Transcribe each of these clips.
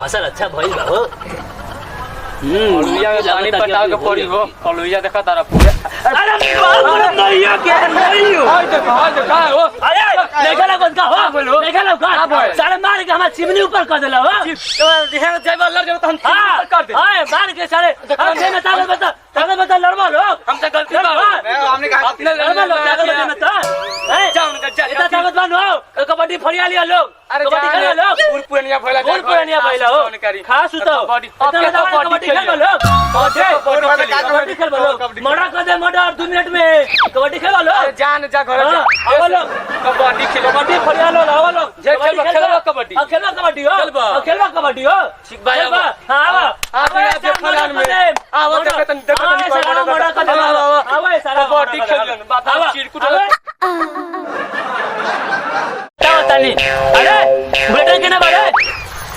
फसल अच्छा भइल बा हो। अलुइया में पानी पटाव के पड़ी हो। अलुइया देखा तारा पूरा। अरे नैया के नहीं हो। हाय देखा हो। अरे देखा ना कौन का हो बोलो। देखा ना का सारे मार के हमार चिमनी ऊपर कर देला हो। तो दिहां जाय लड़ जाओ तो हम कर दे। हां मार के सारे हमसे में ताकत बता लड़वा लोग। हमसे गलती बा। हमने कहा अपने लड़वा लोग ताकत में तो जाओ उनका इतना ताकत बन हो। कबड्डी फड़िया लिया लोग। कबड्डी खेल लोग। पूर पुनिया भइला हो। खास तो कबड्डी खेल लोग। कबड्डी खेल लोग। मर्डर कर दे मर्डर 2 मिनट में। कबड्डी खेल लोग। जान जा घर जा। आओ लोग कबड्डी खेल। कबड्डी फड़िया लोग आओ लोग। जे खेल कबड्डी। खेल कबड्डी हो। खेल कबड्डी हो। ठीक बा। हां आओ आज फलान में आओ देखो मर्डर कर दे आओ सारा कबड्डी खेल बात चिरकुट ताली। अरे बेटा के ना बड़े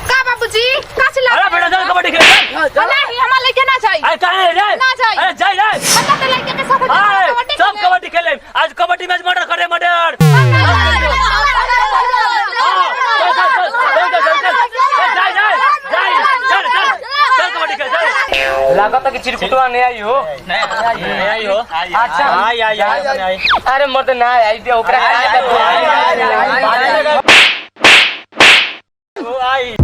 का बाबूजी का चिल्ला। अरे बेटा चल कबड्डी खेल। नहीं हमार लेके ना जाई। अरे काहे रे ना जाई। अरे जाई रे पता तो लेके के साथ कबड्डी सब कबड्डी खेले। आज कबड्डी मैच मर्डर करे मर्डर। चल कबड्डी खेल। लागत कि चिरकुटवा नहीं आई हो। नहीं आई हो। अच्छा आई। अरे मर्द ना आई दे ओकरा आई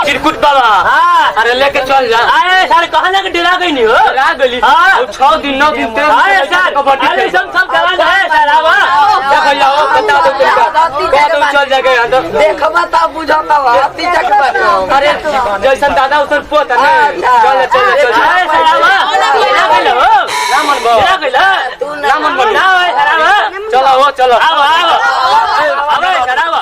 चिरकुट बाबा। हाँ अरे लेके चल जा। अरे सारे कहाँ लगे डरा गई नहीं हो। आ गली। हाँ 6 दिन 9 दिन अरे सर कबड्डी अरे सब चला जाए सर आवा देखो जाओ बता दो तुमका कौन चल जाएगा यहाँ तो देखबा त बुझता हाथी चकबा। अरे जैसन दादा उसन पोत है चल अरे सर आवा डरा गई हो। रामन बो डरा गई रामन बो ना ओए सर आवा चलो हो चलो आवा अबे सर आवा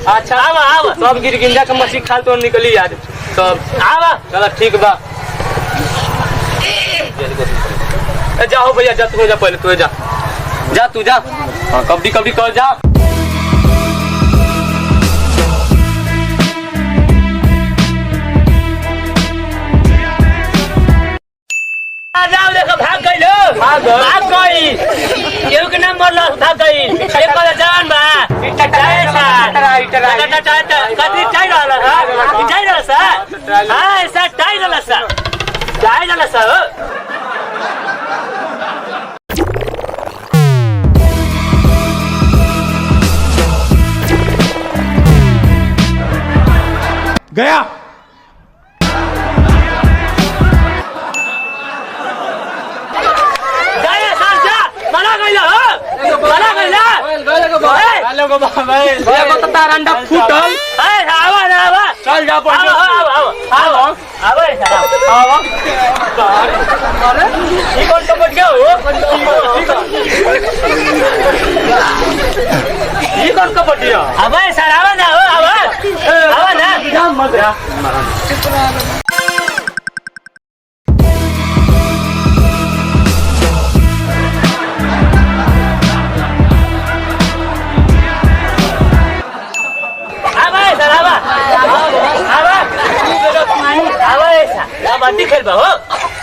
अच्छा आवा सब गिरगिंजा के मछली खाल तो निकली यार सब आवा चलो ठीक बा जाओ भैया जा तू जा पहले तू जा तू जा हाँ कबड्डी कर जा जाओ देखो भाग गई केहू के नाम मरल भाग गई एक वाला जान बा कदी टाइट रहल सा हां ऐसा टाइट रहल सा गया अंडा फूटल आवा चल जा कौन कबड्डी अबे सर आवा ना मत कबड्डी खेल हो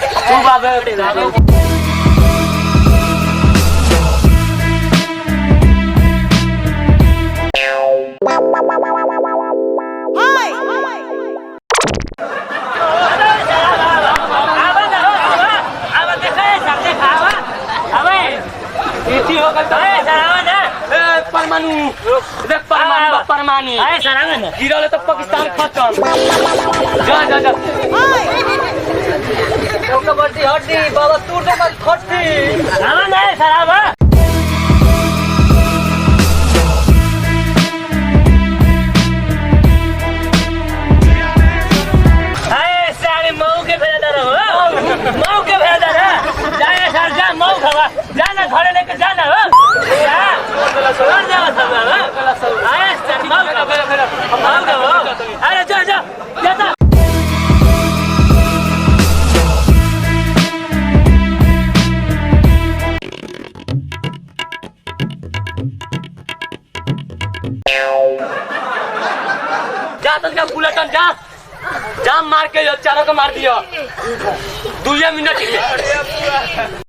तू बाबा परमाणु गिरल तो पाकिस्तान खत्म जा कबड्डी हड्डी बाबा तू तो खट्टी नहीं सराबा जाम मार के चारों को मार दिया 2 मिनट में।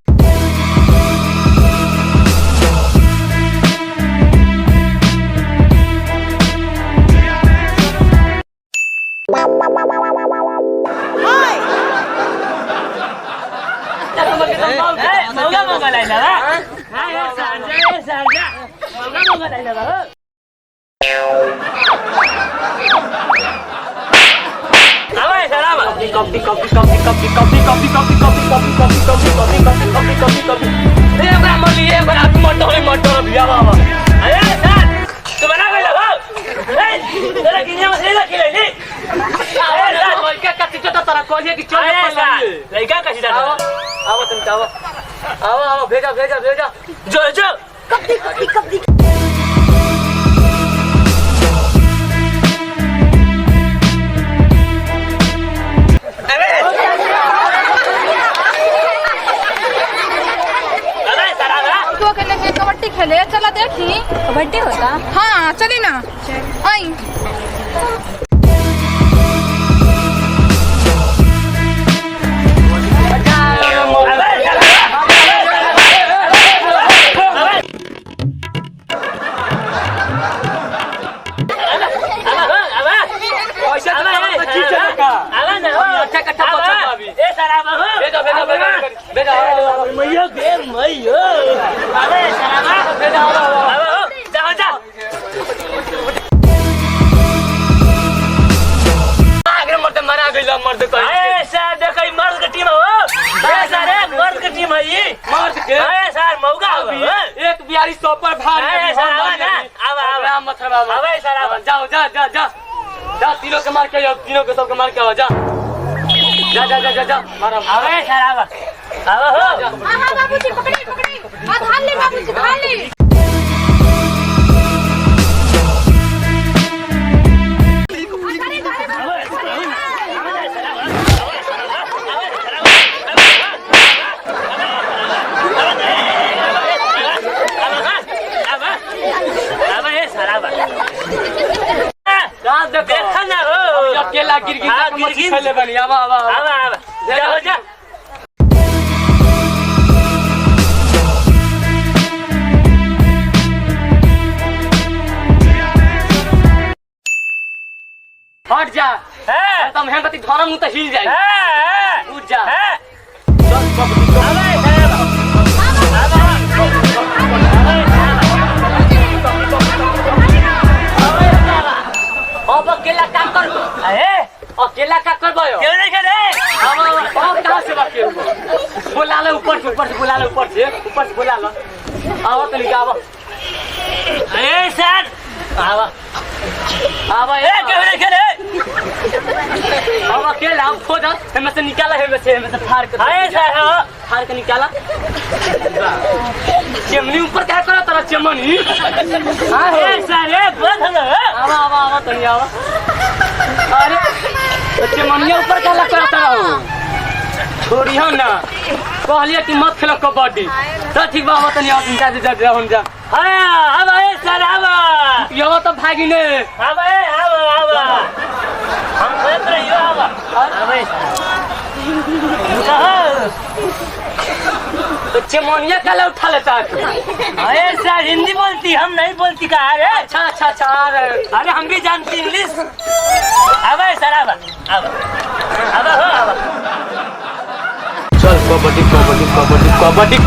मौका लाइला हां सारजा मौका लाइला आवाज सलाम कॉफी ए बड़ा मली ए बड़ा मटो बिया बाबा अरे सर तू बना गइला हो ए तेरा किने में से खिलाइली अरे सर कोई का कति तो तोरा कोलिए की चोट पड़ली लइका कसी जा आवा तुम आवा भेजा जो कब कबड्डी खेले चला देखी कबड्डी होता। हाँ चली ना आई तीनों के मार के तीनों के सबके मार के आओ जा मारो अबे सर आवा हो हां बाबूजी पकड़ी धान ले बाबूजी धान ले देखा ना हो अकेला गिर खेले बनी आवा जा हट जा तुम हैं कति धर्म मुत हिल जाए उठ जा अब अकेला काम कर अकेला का करबो क्यों नहीं करे अब कहां से बात के बुला ले ऊपर से बुला ले ऊपर से बुला लो आओ तो निकाल ए सर आवा ए क्यों नहीं करे अब अकेला खो जा हमें से निकाला है हमें से फाड़ के ए सर फाड़ के निकाला चमनी ऊपर क्या करा तेरा चमनी हां ए सर ए बंद हो आवा तो नहीं आवा अरे चमनिया ऊपर क्या करा तेरा छोड़ियो ना कहलिए कि मत खेलो कबड्डी तो ठीक बा तो नहीं आवा जा हम जा हां अब ए सर आवा यो तो भागी ने अब ए आवा हम खेल रहे हो आवा अब ए तो चमनिया का उठा लेता अरे सर हिंदी बोलती हम नहीं बोलती का अरे अच्छा अरे हम भी जानती इंग्लिश अब सर अब चल कबड्डी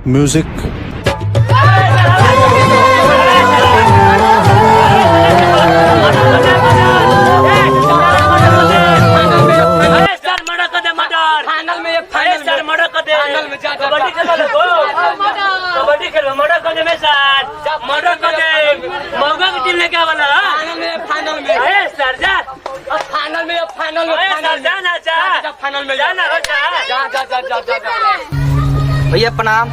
Music. कबड्डी खेलो मर्डर कर दे मेरे साथ मर्डर कर दे टीम लेके वाला फाइनल में अरे सर जा अब फाइनल में अरे सर जा ना जा फाइनल में जा ना हो जा भैया प्रणाम।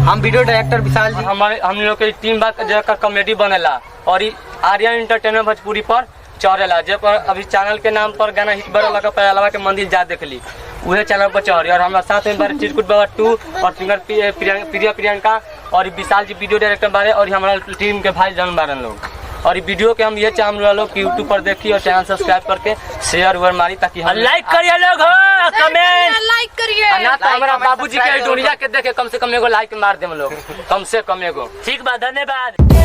हम वीडियो डायरेक्टर विशाल जी। हमारे हम लोग के टीम बात जगह कॉमेडी बनेला और आर्यन एंटरटेनमेंट भोजपुरी पर चढ़ेला जे पर अभी चैनल के नाम पर गाना हिट बड़ा लगा पहलवा के मंदिर जा देखली उहे चैनल पर चढ़ी और हमारे साथ में बारे चिरकुट बाबा 2 और सिंगर प्रियंका और विशाल जी वीडियो डायरेक्टर बारे और हमारा टीम के भाई जन बारन लोग और वीडियो के हम ये चाह लोग कि यूट्यूब पर देखिए और चैनल सब्सक्राइब करके शेयर वेयर मारी ताकि हम लाइक करिए लोग हो कमेंट लाइक करिए ना तो हमारा बाबूजी के दुनिया के देखे कम से कम एगो लाइक मार दे हम लोग कम से कम एगो ठीक बा धन्यवाद